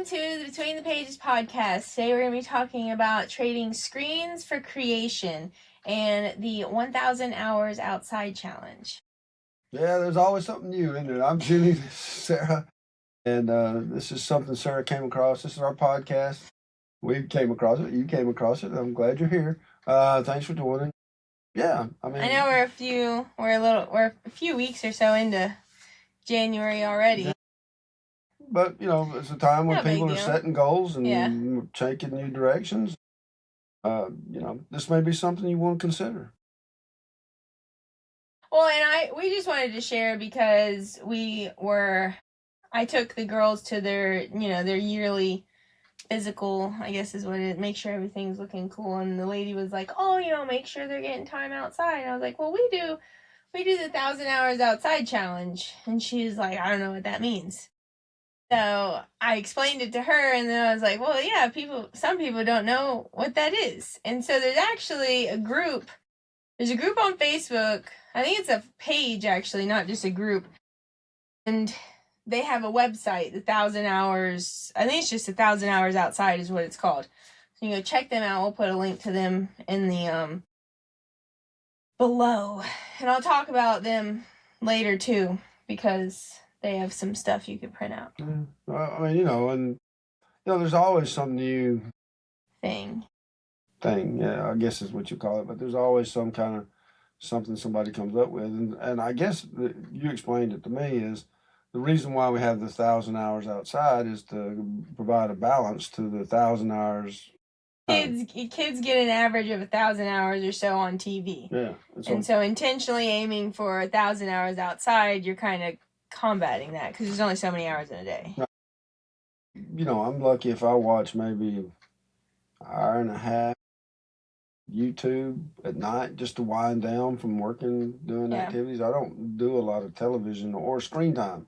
Welcome to the Between the Pages podcast. Today we're going to be talking about trading screens for creation and the 1,000 hours outside challenge. Yeah, there's always something new, isn't it? I'm Julie, this is Sarah, and this is something Sarah came across. This is our podcast. We came across it. You came across it. I'm glad you're here. Thanks for joining. Yeah, I know we're a few weeks or so into January already. Yeah. But, it's a time when No big people are deal. setting goals and Yeah. taking new directions. This may be something you want to consider. Well, and we just wanted to share because I took the girls to their yearly physical, I guess is what it is, make sure everything's looking cool. And the lady was like, oh, make sure they're getting time outside. And I was like, well, we do the 1,000 hours outside challenge. And she's like, I don't know what that means. So I explained it to her, and then I was like, well, yeah, some people don't know what that is. And so there's actually a group on Facebook. I think it's a page, actually, not just a group. And they have a website, 1,000 hours. I think it's just 1,000 hours outside is what it's called. So you can go check them out. We'll put a link to them in the below. And I'll talk about them later too, because they have some stuff you could print out. Yeah. Well, I mean, there's always some new thing. Yeah, I guess is what you call it. But there's always some kind of something somebody comes up with. And I guess you explained it to me is the reason why we have the 1,000 hours outside is to provide a balance to the 1,000 hours. Kids get an average of 1,000 hours or so on TV. Yeah. And so intentionally aiming for 1,000 hours outside, you're kind of combating that because there's only so many hours in a day. I'm lucky if I watch maybe an hour and a half YouTube at night just to wind down from working, doing activities. I don't do a lot of television or screen time.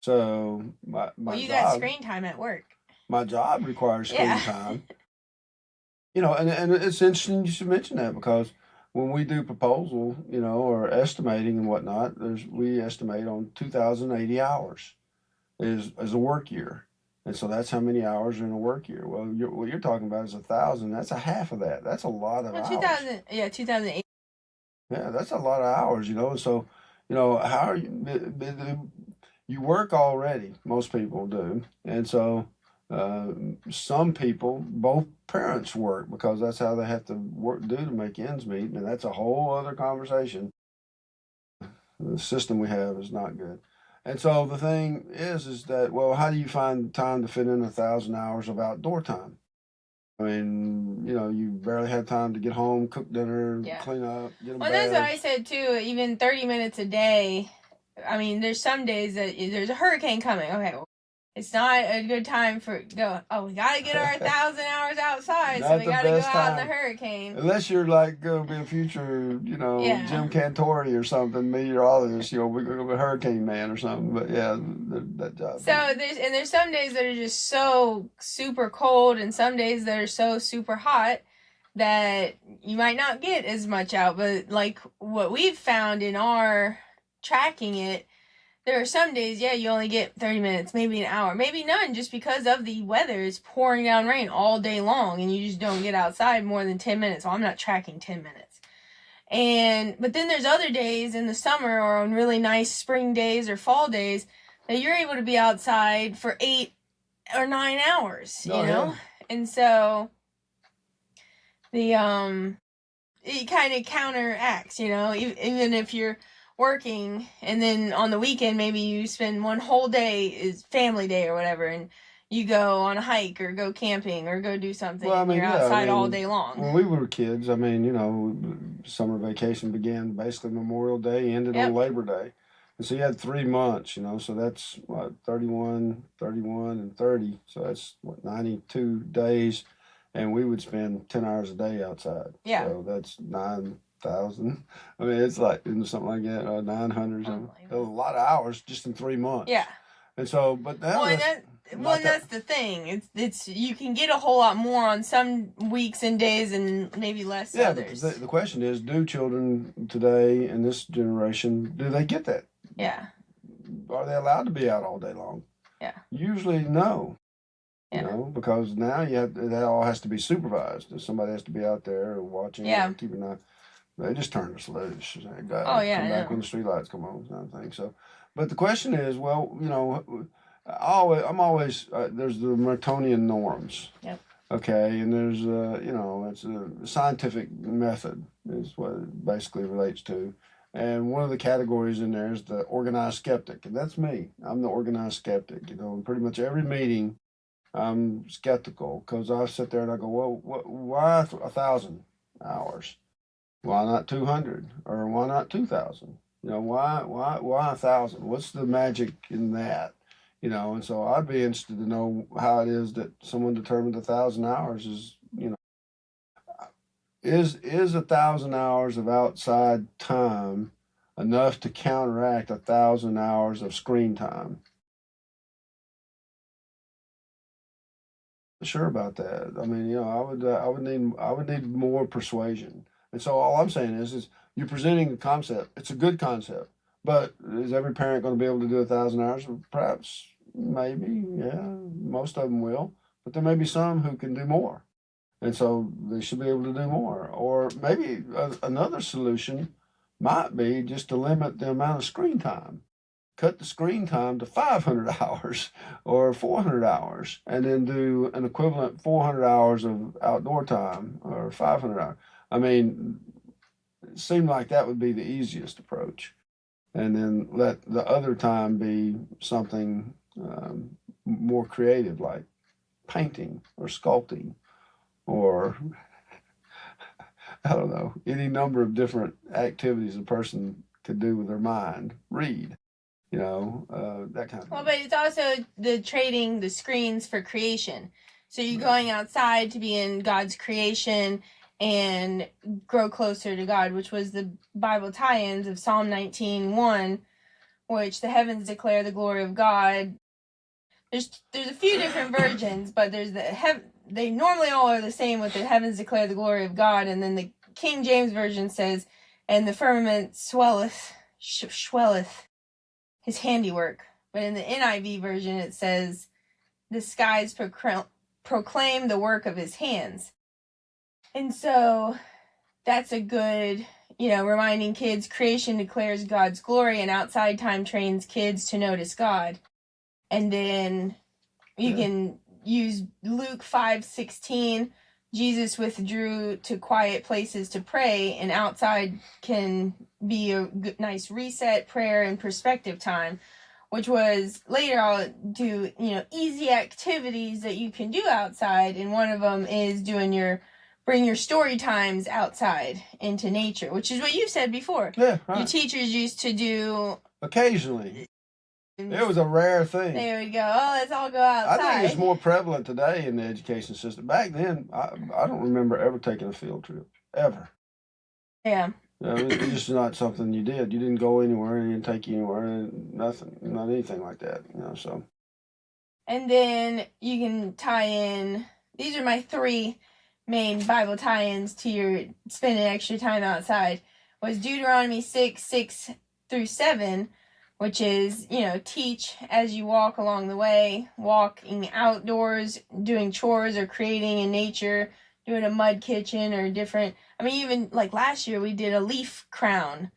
So you got screen time at work. My job requires screen time. And it's interesting you should mention that because when we do proposal, or estimating and whatnot, we estimate on 2,080 hours is a work year. And so that's how many hours are in a work year. Well, what you're talking about is 1,000. That's a half of that. That's a lot of hours. 2,008. Yeah, that's a lot of hours, So, how are you work already, most people do. And so some people, both parents work because that's how they have to do to make ends meet. And that's a whole other conversation. The system we have is not good. And so the thing is that, well, how do you find time to fit in 1,000 hours of outdoor time? I mean, you barely have time to get home, cook dinner, clean up, get a bed. That's what I said too. Even 30 minutes a day. I mean, there's some days that there's a hurricane coming. Okay, well, it's not a good time for go. Oh, we gotta get our 1,000 hours outside, so we gotta go out in the hurricane. Unless you're like gonna be a future, Jim Cantori or something, meteorologist. We're gonna be a hurricane man or something. But yeah, that job. So there's some days that are just so super cold, and some days that are so super hot that you might not get as much out. But like what we've found in our tracking it, there are some days, you only get 30 minutes, maybe an hour, maybe none, just because of the weather. It's pouring down rain all day long, and you just don't get outside more than 10 minutes. Well, I'm not tracking 10 minutes. But then there's other days in the summer or on really nice spring days or fall days that you're able to be outside for 8 or 9 hours, Yeah. And so it kind of counteracts, even if you're working and then on the weekend maybe you spend one whole day is family day or whatever, and you go on a hike or go camping or go do something. Well, you're outside all day long. When we were kids, summer vacation began basically Memorial Day, ended on Labor Day. And so you had 3 months, so that's what, 31, and 30. So that's 92 days. And we would spend 10 hours a day outside. Yeah. So that's 9,000. I mean, it's like something like that, 900. A lot of hours just in 3 months. Yeah. And so, but now that's the thing. It's you can get a whole lot more on some weeks and days and maybe less others. But the question is, do children today in this generation, do they get that? Yeah. Are they allowed to be out all day long? Yeah. Usually, no. Yeah. because now that all has to be supervised. Somebody has to be out there watching Yeah. it, keeping an eye. They just turned us loose. Oh yeah, Come I back when know. the street lights come on, kind of thing. So, but the question is, well, I'm always there's the Mertonian norms. Yep. Okay, and there's it's a scientific method is what it basically relates to. And one of the categories in there is the organized skeptic, and that's me. I'm the organized skeptic. In pretty much every meeting, I'm skeptical because I sit there and I go, well, why 1,000 hours? Why not 200? Or why not 2,000? Why 1,000? What's the magic in that? And so I'd be interested to know how it is that someone determined 1,000 hours is 1,000 hours of outside time enough to counteract 1,000 hours of screen time? Sure about that. I mean, I would need more persuasion. And so all I'm saying is you're presenting a concept. It's a good concept, but is every parent going to be able to do 1,000 hours? Perhaps, maybe, yeah. Most of them will, but there may be some who can do more, and so they should be able to do more. Or maybe another solution might be just to limit the amount of screen time, cut the screen time to 500 hours or 400 hours, and then do an equivalent 400 hours of outdoor time or 500 hours. I mean, it seemed like that would be the easiest approach. And then let the other time be something more creative, like painting or sculpting or, I don't know, any number of different activities a person could do with their mind. Read, that kind of Well, thing. but it's also the trading the screens for creation. So you're going outside to be in God's creation and grow closer to God, which was the Bible tie-ins of Psalm 19:1, which the heavens declare the glory of God. There's a few different versions, but there's they normally all are the same with the heavens declare the glory of God, and then the King James version says, and the firmament swelleth his handiwork. But in the NIV version, it says, the skies proclaim the work of his hands. And so that's a good, reminding kids creation declares God's glory and outside time trains kids to notice God. And then you can use Luke 5:16. Jesus withdrew to quiet places to pray, and outside can be a good, nice reset, prayer, and perspective time, which was later I'll do, easy activities that you can do outside. And one of them is bring your story times outside into nature, which is what you said before. Yeah, right. Your teachers used to do occasionally. It was a rare thing. They would go, oh, let's all go outside. I think it's more prevalent today in the education system. Back then, I don't remember ever taking a field trip, ever. Yeah. It's just not something you did. You didn't go anywhere, you didn't take you anywhere, nothing, not anything like that, so. And then you can tie in, these are my 3 main Bible tie-ins to your spending extra time outside, was Deuteronomy 6:6-7, which is, teach as you walk along the way, walking outdoors, doing chores or creating in nature, doing a mud kitchen or different. I mean, even like last year we did a leaf crown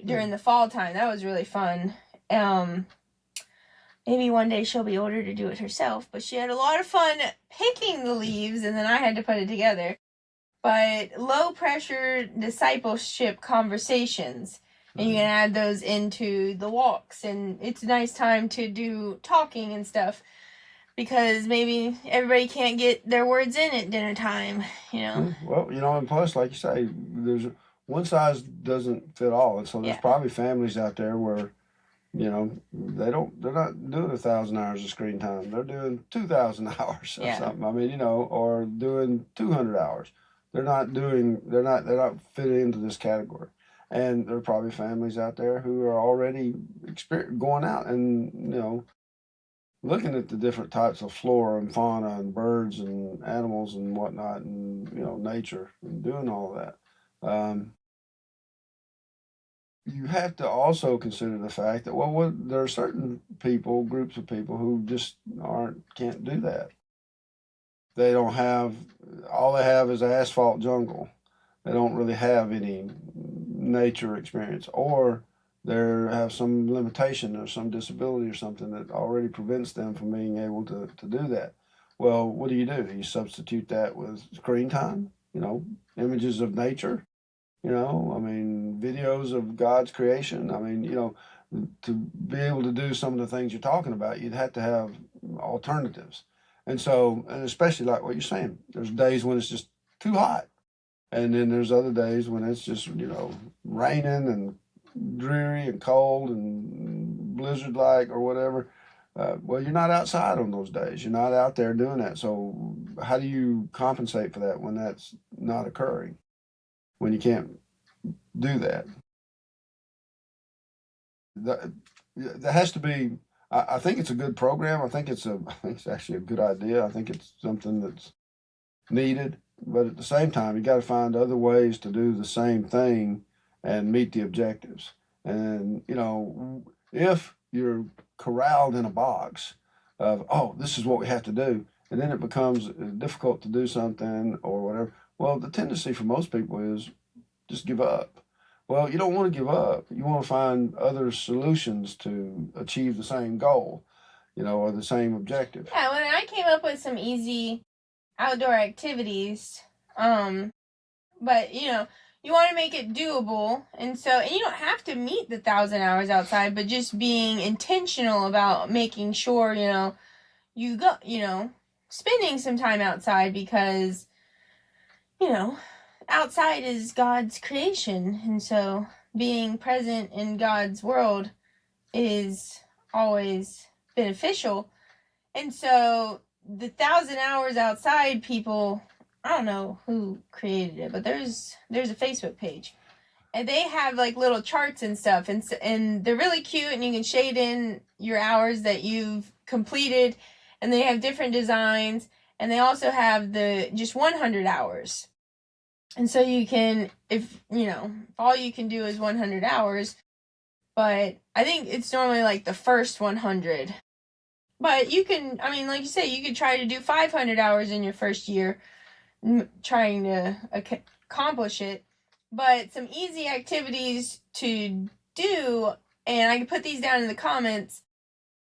during the fall time. That was really fun. Maybe one day she'll be older to do it herself, but she had a lot of fun picking the leaves, and then I had to put it together. But low pressure discipleship conversations, and you can add those into the walks, and it's a nice time to do talking and stuff, because maybe everybody can't get their words in at dinner time, Well, and plus, like you say, there's one size doesn't fit all, and so there's probably families out there where they're not doing 1,000 hours of screen time. They're doing 2,000 hours or something. I mean, or doing 200 hours. They're not fitting into this category. And there are probably families out there who are already going out and, looking at the different types of flora and fauna and birds and animals and whatnot and, nature and doing all of that. You have to also consider the fact that there are certain people, groups of people who just can't do that. they don't have, all they have is asphalt jungle. They don't really have any nature experience, or they have some limitation or some disability or something that already prevents them from being able to do that. Well, what do? You substitute that with screen time, images of nature, I mean, videos of God's creation. I mean, to be able to do some of the things you're talking about, you'd have to have alternatives. And so, and especially like what you're saying, there's days when it's just too hot. And then there's other days when it's just, raining and dreary and cold and blizzard like or whatever. Well, you're not outside on those days. You're not out there doing that. So, how do you compensate for that when that's not occurring? When you can't do that? That has to be. I think it's a good program. I think it's actually a good idea. I think it's something that's needed. But at the same time, you got to find other ways to do the same thing and meet the objectives. And if you're corralled in a box of, oh, this is what we have to do, and then it becomes difficult to do something or whatever. Well, the tendency for most people is just give up. Well, you don't want to give up. You want to find other solutions to achieve the same goal, or the same objective. Yeah, when I came up with some easy outdoor activities, but you want to make it doable, and you don't have to meet the 1,000 hours outside, but just being intentional about making sure you go, spending some time outside, because outside is God's creation, and so being present in God's world is always beneficial. And so the 1,000 hours outside people, I don't know who created it, but there's a Facebook page, and they have like little charts and stuff, and they're really cute, and you can shade in your hours that you've completed, and they have different designs, and they also have the just 100 hours. And so you can, if all you can do is 100 hours, but I think it's normally like the first 100. But you can, I mean, like you say, you could try to do 500 hours in your first year, trying to accomplish it. But some easy activities to do, and I can put these down in the comments,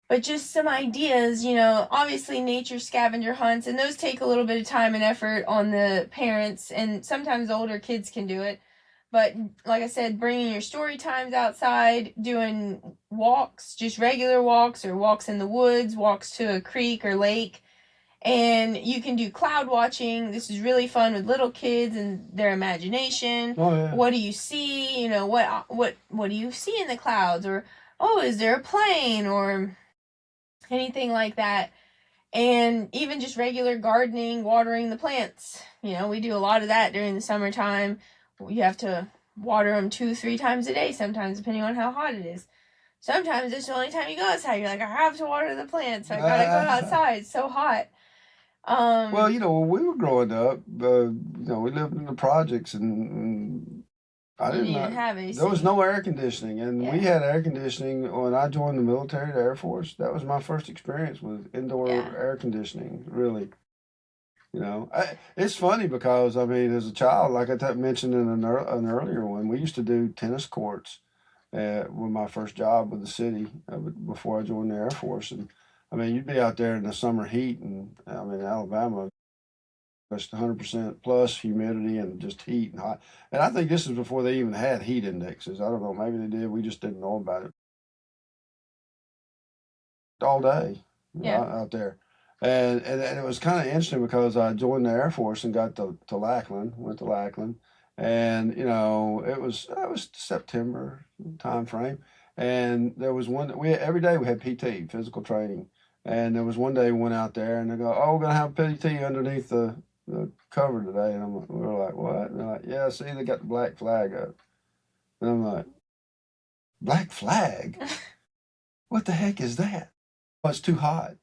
but just some ideas, obviously nature scavenger hunts, and those take a little bit of time and effort on the parents, and sometimes the older kids can do it. But like I said, bringing your story times outside, doing walks, just regular walks or walks in the woods, walks to a creek or lake. And you can do cloud watching. This is really fun with little kids and their imagination. Oh yeah. What do you see? What do you see in the clouds? Or, oh, is there a plane? Or anything like that. And even just regular gardening, watering the plants. We do a lot of that during the summertime. You have to water them 2-3 times a day sometimes, depending on how hot it is. Sometimes it's the only time you go outside. You're like, I have to water the plants. I gotta go outside. It's so hot. Well, when we were growing up, we lived in the projects, and I didn't have AC. There was no air conditioning, and we had air conditioning when I joined the military, the Air Force. That was my first experience with indoor air conditioning, really. It's funny because, I mean, as a child, like I mentioned in an earlier one, we used to do tennis courts with my first job with the city before I joined the Air Force. And I mean, you'd be out there in the summer heat, and I mean, Alabama, just 100% plus humidity and just heat and hot. And I think this is before they even had heat indexes. I don't know, maybe they did. We just didn't know about it. All day out there. And it was kind of interesting because I joined the Air Force and got to Lackland, went to Lackland, and it was September time frame, and there was every day we had PT, physical training, and there was one day we went out there and they go, oh, we're gonna have PT underneath the cover today, and we were like, what? And they're like, yeah, see, they got the black flag up, and I'm like, black flag? What the heck is that? Oh, it's too hot.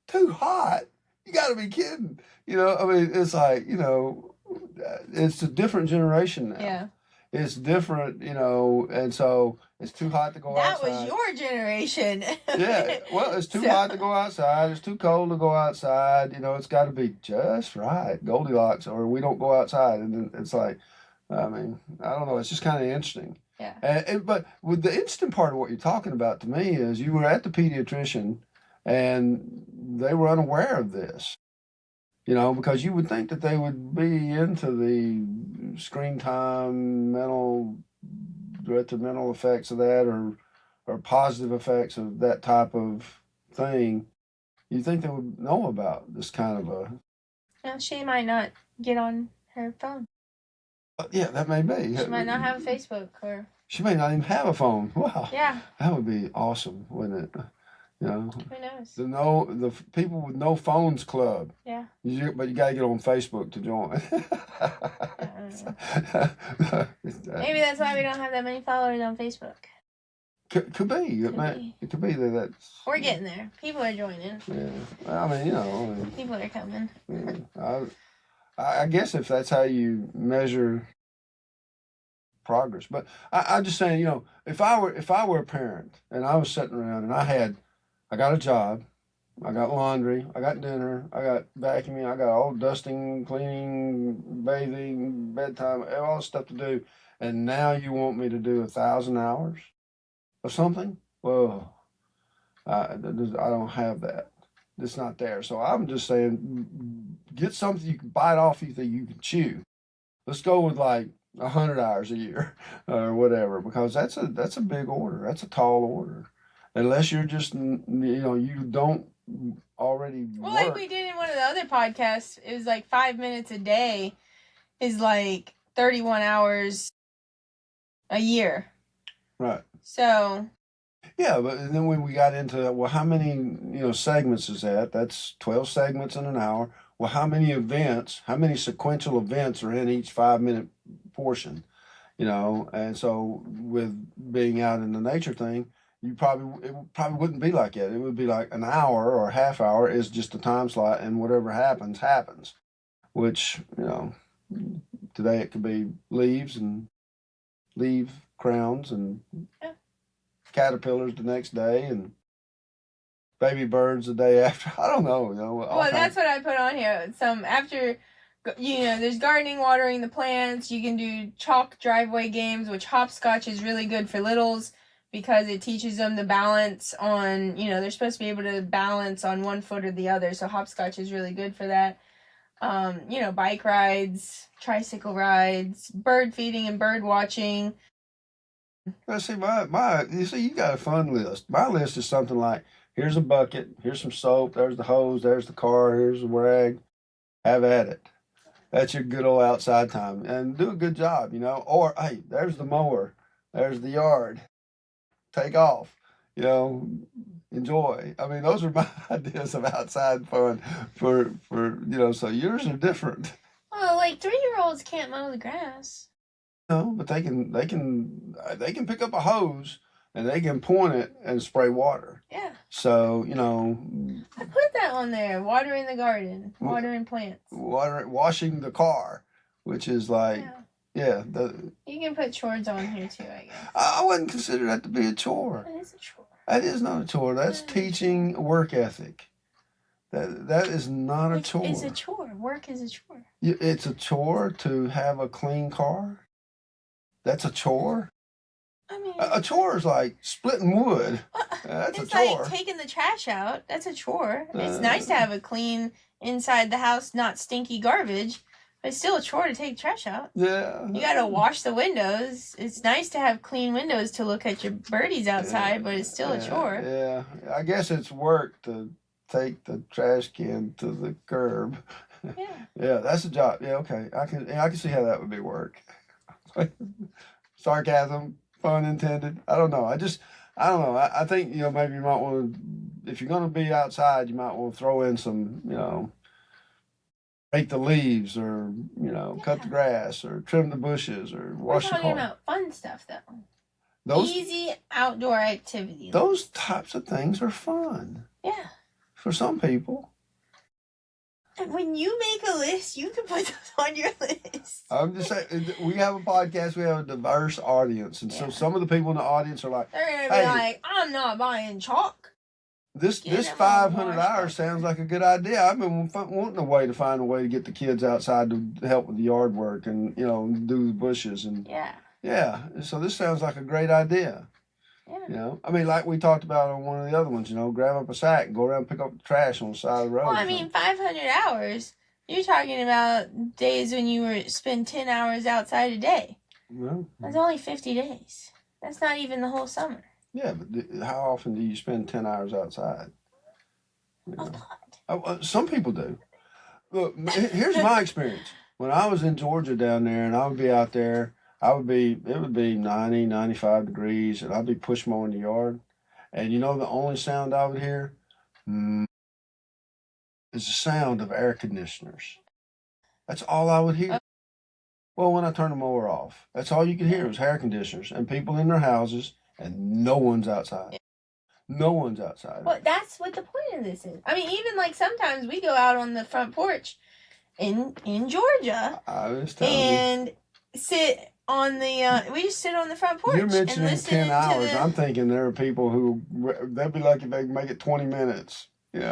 Too hot? You got to be kidding. I mean, it's like, it's a different generation now. Yeah. it's different, and so it's too hot to go That was outside. your generation. Yeah, well, it's too So- hot to go outside. It's too cold to go outside. It's got to be just right, Goldilocks, or we don't go outside. And then it's like, I mean, I don't know. It's just kind of interesting. Yeah. But with the interesting part of what you're talking about to me is you were at the pediatrician, and they were unaware of this. Because you would think that they would be into the screen time, detrimental effects of that, or positive effects of that type of thing. You think they would know about this kind of a. Now, she might not get on her phone. Yeah, that may be. She might not have a Facebook or. She may not even have a phone. Wow. Yeah. That would be awesome, wouldn't it? Who knows? The people with no phones club. Yeah. But you got to get on Facebook to join. Maybe that's why we don't have that many followers on Facebook. Could be. It could be that's. We're getting there. People are joining. Yeah. I mean, People are coming. Yeah. I guess if that's how you measure progress, but I'm just saying, if I were a parent and I was sitting around and I got a job, I got laundry, I got dinner, I got vacuuming, I got all dusting, cleaning, bathing, bedtime, all this stuff to do, and now you want me to do 1,000 hours of something? Well, I don't have that. It's not there. So I'm just saying, get something you can bite off that you can chew. Let's go with like 100 hours a year or whatever, because that's a big order. That's a tall order. Unless you're just, you don't already Well, work. like we did in one of the other podcasts, it was like 5 minutes a day is like 31 hours a year. Right. So. Yeah, but then when we got into that, well, how many, segments is that? That's 12 segments in an hour. Well, how many sequential events are in each 5-minute portion? And so with being out in the nature thing, it probably wouldn't be like that. It would be like an hour or a half hour is just a time slot, and whatever happens, happens. Which, today it could be leaves and leaf crowns and caterpillars the next day and baby birds the day after. I don't know. Well, that's what I put on here. There's gardening, watering the plants. You can do chalk driveway games, which hopscotch is really good for littles because it teaches them the balance on, they're supposed to be able to balance on one foot or the other. So hopscotch is really good for that. Bike rides, tricycle rides, bird feeding and bird watching. Well, see, you got a fun list. My list is something like, here's a bucket, here's some soap, there's the hose, there's the car, here's the rag. Have at it. That's your good old outside time, and do a good job, Or hey, there's the mower, there's the yard. Take off, enjoy. I mean, those are my ideas of outside fun for So yours are different. Well, like 3-year-olds can't mow the grass. No, but they can pick up a hose and they can point it and spray water. Yeah. So, I put that on there. Watering the garden, watering plants. Washing the car, which is like, yeah. You can put chores on here too, I guess. I wouldn't consider that to be a chore. That is a chore. That is not a chore. That's teaching work ethic. That is not a chore. It's a chore. Work is a chore. It's a chore to have a clean car. That's a chore. I mean, a chore is like splitting wood. That's a chore. It's like taking the trash out. That's a chore. It's nice to have a clean inside the house, not stinky garbage, but it's still a chore to take the trash out. Yeah. You gotta wash the windows. It's nice to have clean windows to look at your birdies outside, but it's still a chore. Yeah. I guess it's work to take the trash can to the curb. Yeah. Yeah, that's a job. Yeah, okay. I can see how that would be work. Sarcasm, pun intended. I don't know. I don't know. I think, maybe you might want to, if you're going to be outside, you might want to throw in some, rake the leaves or, cut the grass or trim the bushes or wash the car. We're talking about fun stuff, though. Easy outdoor activity. Those types of things are fun. Yeah. For some people. when you make a list, you can put those on your list. I'm just saying, we have a podcast, we have a diverse audience. And so some of the people in the audience are like, they're going to be hey, like, I'm not buying chalk. This 500 hours sounds like a good idea. I've been wanting a way to find a way to get the kids outside to help with the yard work and, do the bushes. And yeah. So this sounds like a great idea. Yeah. I mean, like we talked about on one of the other ones, grab up a sack and go around and pick up the trash on the side of the road. Well, I mean, 500 hours. You're talking about days when you spend 10 hours outside a day. Well, that's only 50 days. That's not even the whole summer. Yeah, but how often do you spend 10 hours outside? A lot. Some people do. Look, here's my experience. When I was in Georgia down there and I would be out there, it would be 90, 95 degrees, and I'd be push mowing the yard. And the only sound I would hear is the sound of air conditioners. That's all I would hear. Well, when I turned the mower off, that's all you could hear was air conditioners and people in their houses, and no one's outside. No one's outside. Well, that's what the point of this is. I mean, even like sometimes we go out on the front porch in Georgia and sit on the we just sit on the front porch. You're mentioning 10 hours. I'm thinking there are people who they'd be lucky if they can make it 20 minutes. That's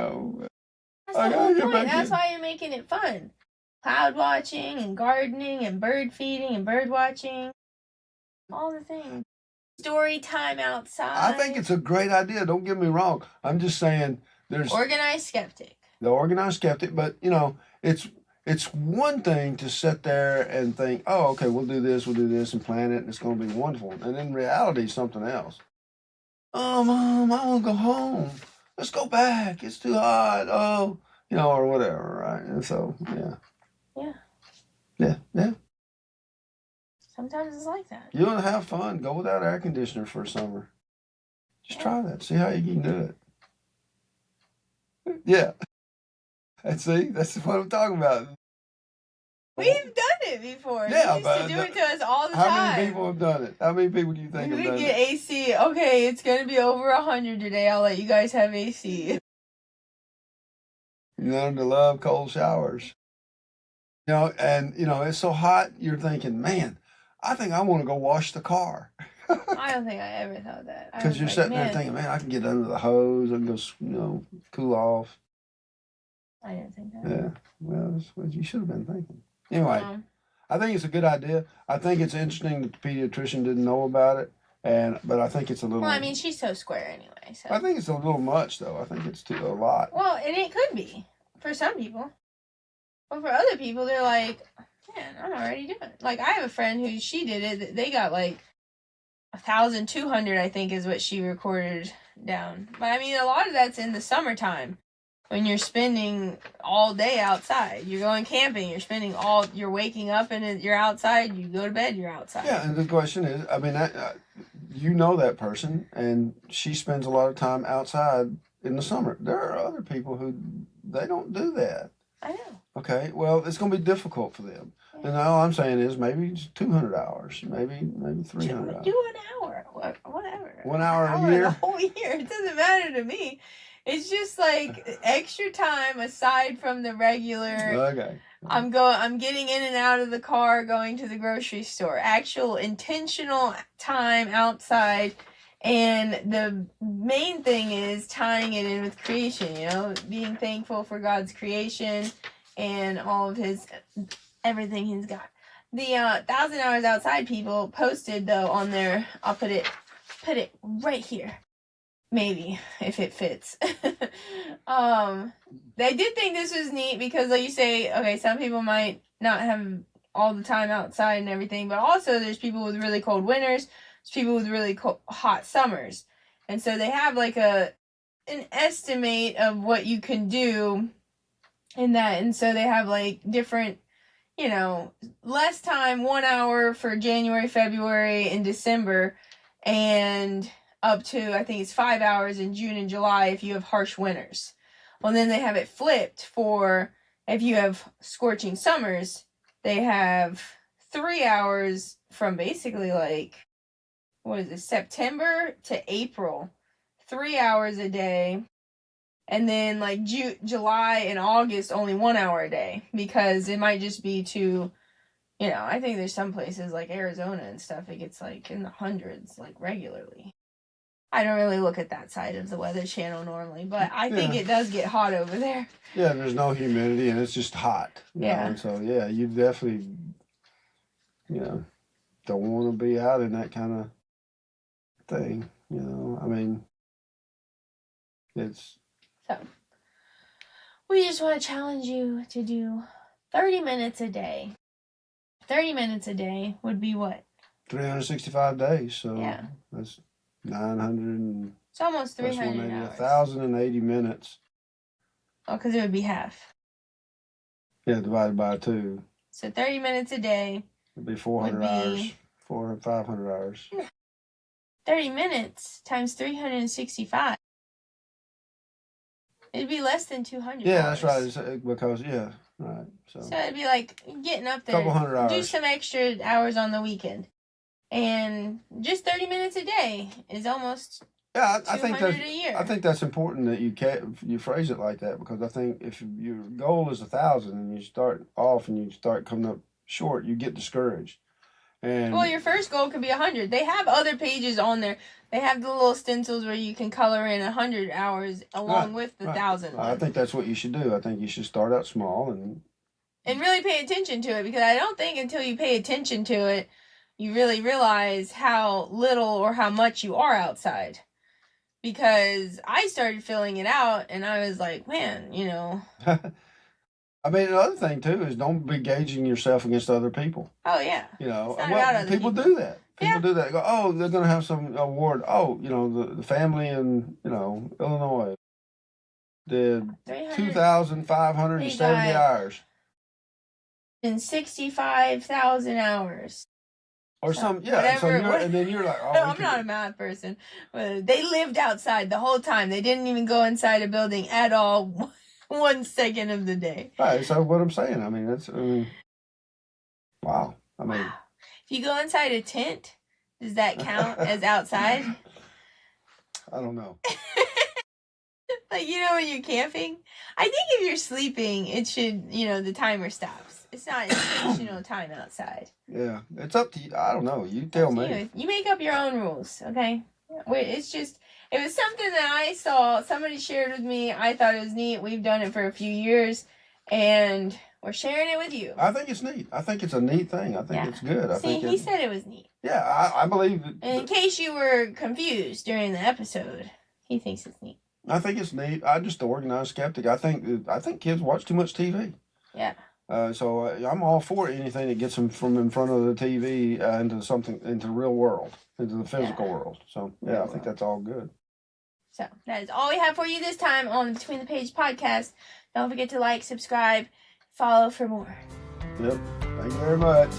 the whole point. That's why you're making it fun. Cloud watching and gardening and bird feeding and bird watching. All the things. Story time outside. I think it's a great idea. Don't get me wrong. I'm just saying there's organized skeptic. The organized skeptic, but it's one thing to sit there and think, oh, okay, we'll do this and plan it, and it's going to be wonderful. And in reality, something else. Oh, Mom, I want to go home. Let's go back. It's too hot. Oh, or whatever, right? And so, yeah. Yeah. Sometimes it's like that. You want to have fun? Go without air conditioner for a summer. Just try that. See how you can do it. Yeah. And see, that's what I'm talking about. We've done it before. Yeah, you used to do it to us all the time. How many people have done it? How many people do you think have done it? We get AC. Okay, it's going to be over 100 today. I'll let you guys have AC. You learn to love cold showers. And it's so hot, you're thinking, man, I think I want to go wash the car. I don't think I ever thought that. Because you're sitting there thinking, man, I can get under the hose and go, cool off. I didn't think that. Yeah, well, that's what you should have been thinking. Anyway, I think it's a good idea. I think it's interesting that the pediatrician didn't know about it, but I think it's a little. Well, I mean, she's so square anyway. So I think it's a little much, though. I think it's a lot. Well, and it could be for some people, but for other people, they're like, man, I'm already doing it. Like I have a friend who she did it. They got like 1,200, I think, is what she recorded down. But I mean, a lot of that's in the summertime. When you're spending all day outside, you're going camping, you're waking up and you're outside, you go to bed, you're outside. Yeah, and the question is, I mean, that person, and she spends a lot of time outside in the summer. There are other people who, they don't do that. I know. Okay, well, it's going to be difficult for them. Yeah. And all I'm saying is maybe 200 hours, maybe 300 hours. Do an hour, whatever. 1 hour a year? The whole year, it doesn't matter to me. It's just like extra time aside from the regular. Okay. I'm getting in and out of the car, going to the grocery store. Actual intentional time outside, and the main thing is tying it in with creation. Being thankful for God's creation and all of His everything He's got. The 1,000 hours outside people posted though on their. I'll put it right here. Maybe, if it fits. They did think this was neat because, like you say, okay, some people might not have all the time outside and everything, but also there's people with really cold winters, there's people with really hot summers. And so they have like an estimate of what you can do in that. And so they have like different, less time, 1 hour for January, February, and December, and up to, I think it's 5 hours in June and July if you have harsh winters. Well, then they have it flipped for if you have scorching summers, they have 3 hours from basically like, September to April. 3 hours a day. And then like July and August, only 1 hour a day, because it might just be too, I think there's some places like Arizona and stuff, it gets like in the hundreds, like regularly. I don't really look at that side of the Weather Channel normally, but I think it does get hot over there. Yeah, there's no humidity and it's just hot. You know? And so, yeah, you definitely, don't want to be out in that kind of thing. I mean, it's. So, we just want to challenge you to do 30 minutes a day. 30 minutes a day would be what? 365 days. So, that's 900. It's almost 300 hours. 1,080 minutes. Oh, because it would be half. Yeah, divided by 2. So 30 minutes a day. It'd be 400 hours. 400, 500 hours. 30 minutes times 365. It'd be less than 200 Yeah, hours. that's right. Because, right. So it'd be like getting up there. Couple hundred hours. Do some extra hours on the weekend. And just 30 minutes a day is almost I think that's a year. I think that's important that you phrase it like that, because I think if your goal is 1,000 and you start off and you start coming up short, you get discouraged. And well, your first goal could be 100. They have other pages on there. They have the little stencils where you can color in 100 hours along with the 1,000 one. I think that's what you should do. I think you should start out small and really pay attention to it, because I don't think until you pay attention to it, you really realize how little or how much you are outside. Because I started filling it out and I was like, man, I mean, another thing too is don't be gauging yourself against other people. Oh yeah. People do that. People do that. Go, oh, they're going to have some award. Oh, the family in Illinois did 2,570 hours. In 65,000 hours. Or and then you're like, oh, I'm not a math person. They lived outside the whole time. They didn't even go inside a building at all 1 second of the day. Right, so what I'm saying, wow. If you go inside a tent, does that count as outside? I don't know. Like, when you're camping? I think if you're sleeping, it should, the timer stops. It's not intentional time outside. Yeah, it's up to you. I don't know. You tell me. You make up your own rules, okay? It was something that I saw. Somebody shared with me. I thought it was neat. We've done it for a few years, and we're sharing it with you. I think it's neat. I think it's a neat thing. I think it's good. He said it was neat. Yeah, I believe it. And in case you were confused during the episode, he thinks it's neat. I think it's neat. I'm just an organized skeptic. I think kids watch too much TV. Yeah. So I'm all for anything that gets them from in front of the TV into the real world, into the physical world. So I think that's all good. So that is all we have for you this time on the Between the Page podcast. Don't forget to like, subscribe, follow for more. Yep. Thank you very much.